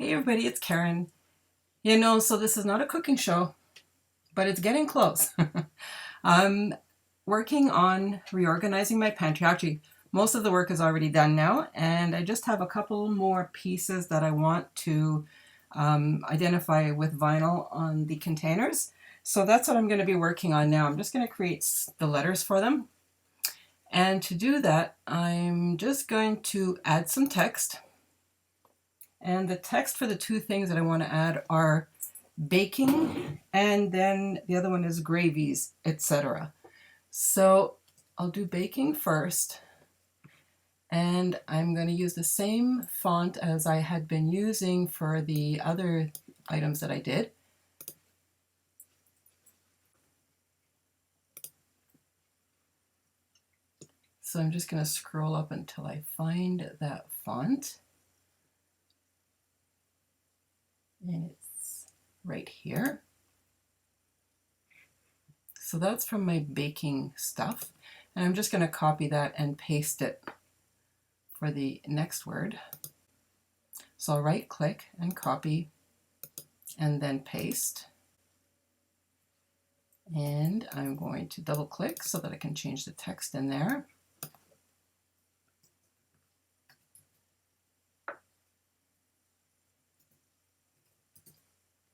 Hey everybody, it's Karen. So this is not a cooking show, but it's getting close. I'm working on reorganizing my pantry. Actually, most of the work is already done now, and I just have a couple more pieces that I want to identify with vinyl on the containers. So that's what I'm going to be working on now. I'm just going to create the letters for them. And to do that, I'm just going to add some text. And the text for the two things that I want to add are baking, and then the other one is gravies, etc. So I'll do baking first, and I'm going to use the same font as I had been using for the other items that I did. So I'm just going to scroll up until I find that font. And it's right here. So that's from my baking stuff. And I'm just going to copy that and paste it for the next word. So I'll right click and copy and then paste. And I'm going to double click so that I can change the text in there.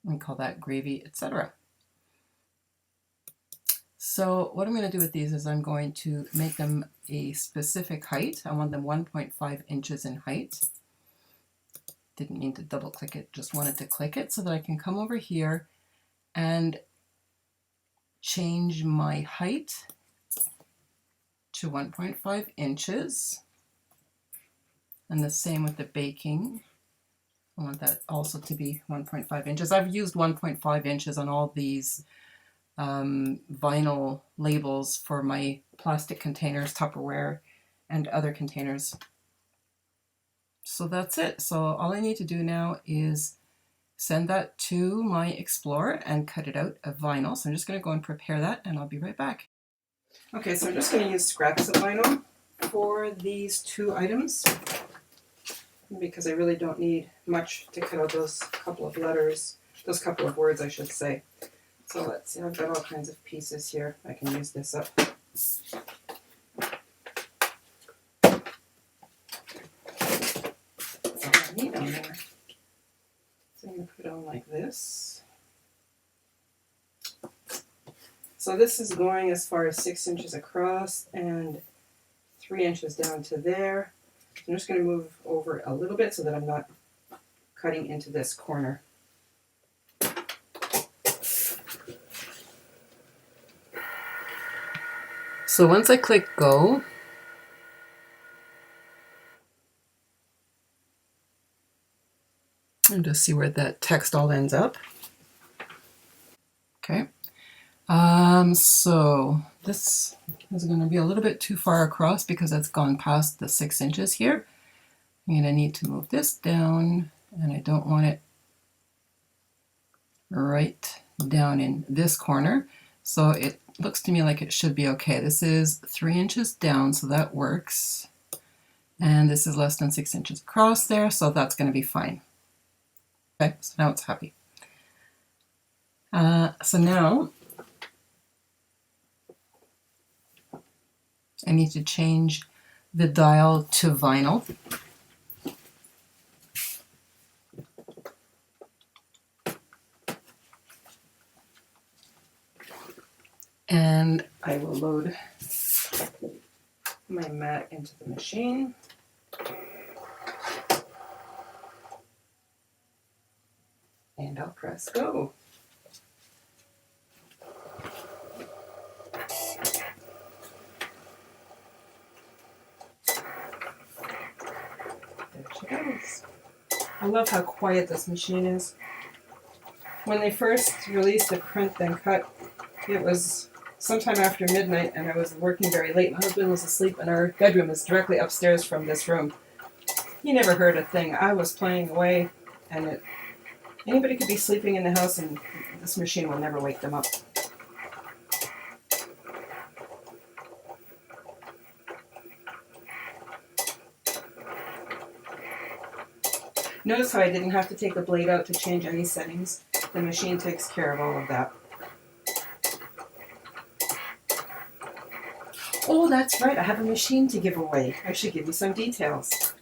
And call that gravy, etc. So what I'm going to do with these is I'm going to make them a specific height. I want them 1.5 inches in height. Didn't mean to double click it, just wanted to click it so that I can come over here and change my height to 1.5 inches. And the same with the baking. I want that also to be 1.5 inches. I've used 1.5 inches on all these vinyl labels for my plastic containers, Tupperware, and other containers. So that's it. So all I need to do now is send that to my Explorer and cut it out of vinyl. So I'm just going to go and prepare that, and I'll be right back. Okay, so I'm just going to use scraps of vinyl for these two items, because I really don't need much to cut out those couple of letters, those couple of words, I should say. So let's see, I've got all kinds of pieces here. I can use this up. That's all I need on there. So I'm going to put it on like this. So this is going as far as 6 inches across and 3 inches down to there. I'm just going to move over a little bit so that I'm not cutting into this corner. So once I click go, and just see where that text all ends up. Okay. So this is going to be a little bit too far across because it's gone past the 6 inches here. I'm going to need to move this down, and I don't want it right down in this corner. So it looks to me like it should be okay. This is 3 inches down, so that works. And this is less than 6 inches across there, so that's going to be fine. Okay, so now it's happy. So now I need to change the dial to vinyl. And I will load my mat into the machine. And I'll press go. There she goes. I love how quiet this machine is. When they first released the print then cut, it was sometime after midnight and I was working very late. My husband was asleep and our bedroom is directly upstairs from this room. He never heard a thing. I was playing away, and anybody could be sleeping in the house and this machine will never wake them up. Notice how I didn't have to take the blade out to change any settings. The machine takes care of all of that. Oh, that's right, I have a machine to give away. I should give you some details.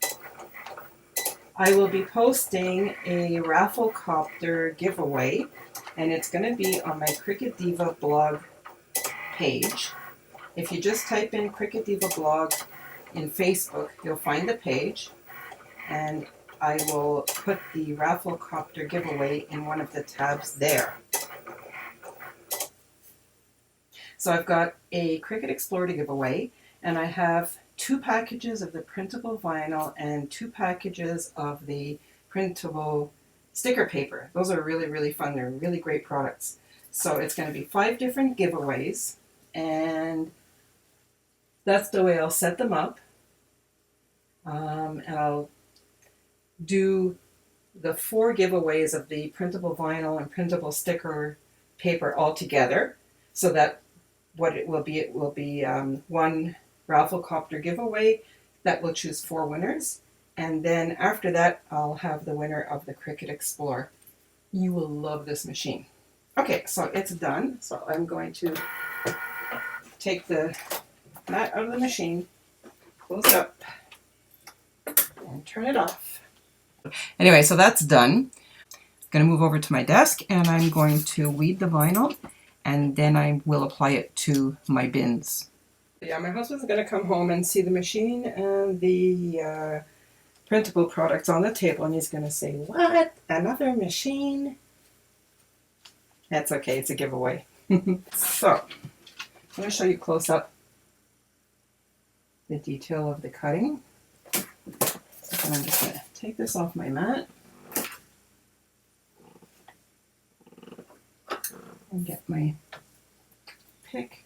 I will be posting a Rafflecopter giveaway, and it's going to be on my CricutDIVA blog page. If you just type in CricutDIVA blog in Facebook, you'll find the page, and I will put the Rafflecopter giveaway in one of the tabs there. So I've got a Cricut Explorer to give away, and I have 2 packages of the printable vinyl and 2 packages of the printable sticker paper. Those are really, really fun. They're really great products. So it's going to be 5 different giveaways, and that's the way I'll set them up. And I'll do the 4 giveaways of the printable vinyl and printable sticker paper all together, so that what it will be one Rafflecopter giveaway that will choose 4 winners, and then after that I'll have the winner of the Cricut Explorer. You will love this machine. Okay, so it's done. So I'm going to take the mat out of the machine, close it up, and turn it off. Anyway, so that's done. I'm going to move over to my desk, and I'm going to weed the vinyl, and then I will apply it to my bins. Yeah, my husband's going to come home and see the machine and the printable products on the table, and he's going to say, "What? Another machine?" That's okay, it's a giveaway. So, I'm going to show you close up the detail of the cutting. So I'm just going to take this off my mat and get my pick.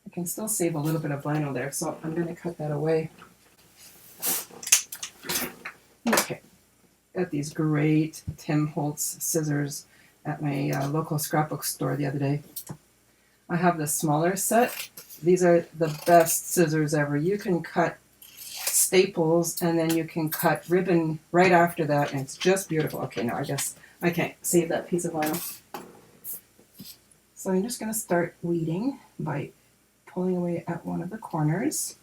I can still save a little bit of vinyl there, so I'm going to cut that away. Okay, got these great Tim Holtz scissors at my local scrapbook store the other day. I have the smaller set. These are the best scissors ever. You can cut staples, and then you can cut ribbon right after that, and it's just beautiful. Okay, now I guess I can't save that piece of vinyl. So I'm just going to start weeding by pulling away at one of the corners.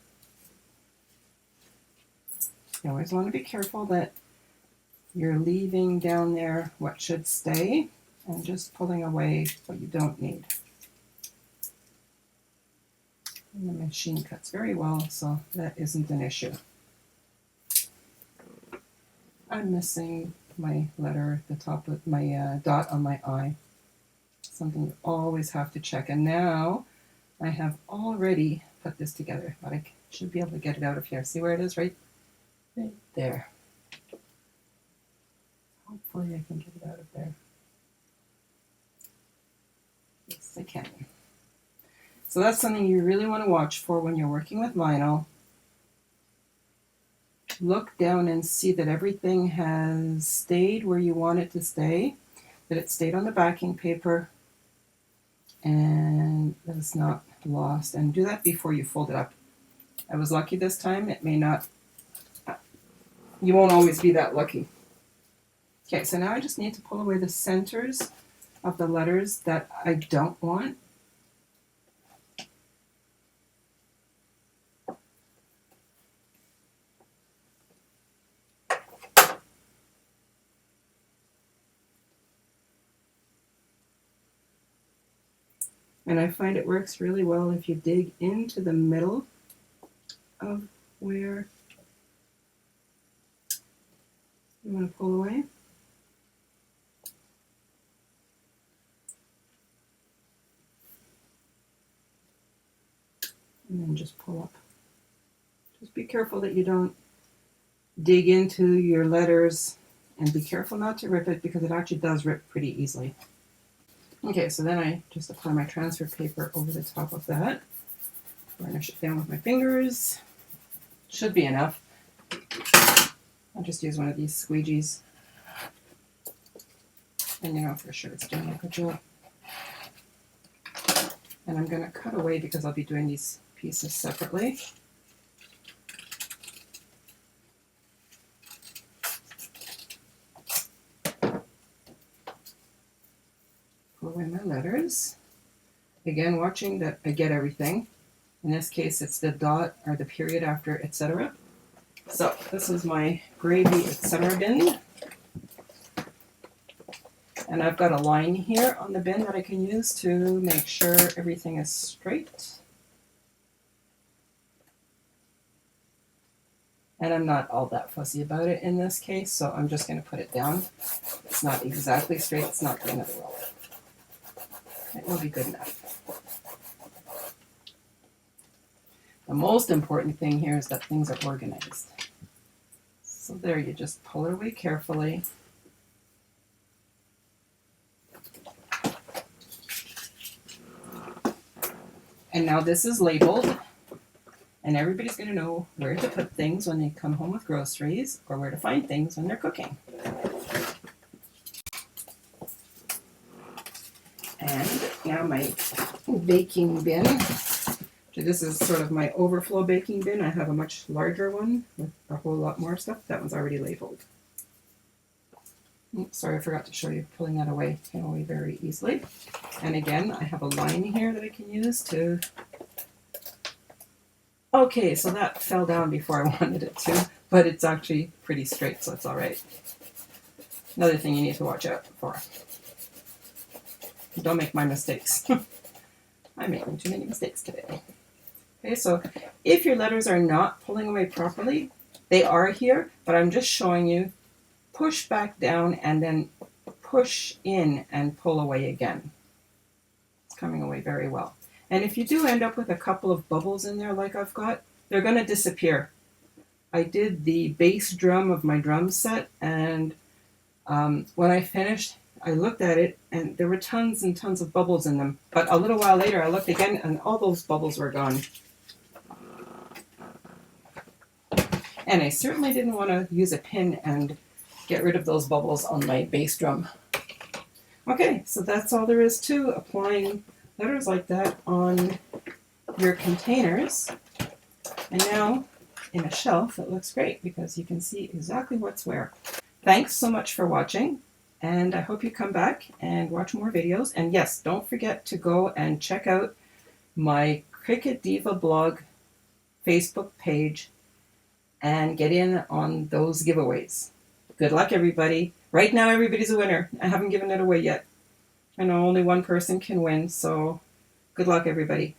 You always want to be careful that you're leaving down there what should stay, and just pulling away what you don't need. And the machine cuts very well, so that isn't an issue. I'm missing my letter at the top of my dot on my I. Something you always have to check. And now I have already put this together, but I should be able to get it out of here. See where it is? Right there. Hopefully I can get it out of there. Yes, I can. So that's something you really want to watch for when you're working with vinyl. Look down and see that everything has stayed where you want it to stay, that it stayed on the backing paper, and that it's not lost. And do that before you fold it up. I was lucky this time. It may not, you won't always be that lucky. Okay, so now I just need to pull away the centers of the letters that I don't want. And I find it works really well if you dig into the middle of where you want to pull away. And then just pull up. Just be careful that you don't dig into your letters, and be careful not to rip it, because it actually does rip pretty easily. Okay, so then I just apply my transfer paper over the top of that. Burnish it down with my fingers. Should be enough. I'll just use one of these squeegees. And you know for sure it's doing a good job. And I'm going to cut away because I'll be doing these pieces separately. away my letters. Again, watching that I get everything. In this case, it's the dot or the period after etc. So this is my gravy etc. bin. And I've got a line here on the bin that I can use to make sure everything is straight. And I'm not all that fussy about it in this case, so I'm just going to put it down. It's not exactly straight, it's not the end of the world. It will be good enough. The most important thing here is that things are organized. So there, you just pull it away carefully. And now this is labeled. And everybody's going to know where to put things when they come home with groceries, or where to find things when they're cooking. And now my baking bin. This is sort of my overflow baking bin. I have a much larger one with a whole lot more stuff. That one's already labeled. Oops, sorry, I forgot to show you. Pulling that away came away very easily. And again, I have a line here that I can use to... Okay, so that fell down before I wanted it to, but it's actually pretty straight, so it's all right. Another thing you need to watch out for. Don't make my mistakes. I'm making too many mistakes today. Okay, so if your letters are not pulling away properly, they are here, but I'm just showing you push back down and then push in and pull away again. It's coming away very well. And if you do end up with a couple of bubbles in there like I've got, they're going to disappear. I did the bass drum of my drum set, and when I finished, I looked at it, and there were tons and tons of bubbles in them. But a little while later, I looked again, and all those bubbles were gone. And I certainly didn't want to use a pin and get rid of those bubbles on my bass drum. Okay, so that's all there is to applying letters like that on your containers. And now, in a shelf, it looks great because you can see exactly what's where. Thanks so much for watching, and I hope you come back and watch more videos. And yes, don't forget to go and check out my CricutDIVA blog Facebook page and get in on those giveaways. Good luck, everybody. Right now, everybody's a winner. I haven't given it away yet. I know only one person can win, so good luck, everybody.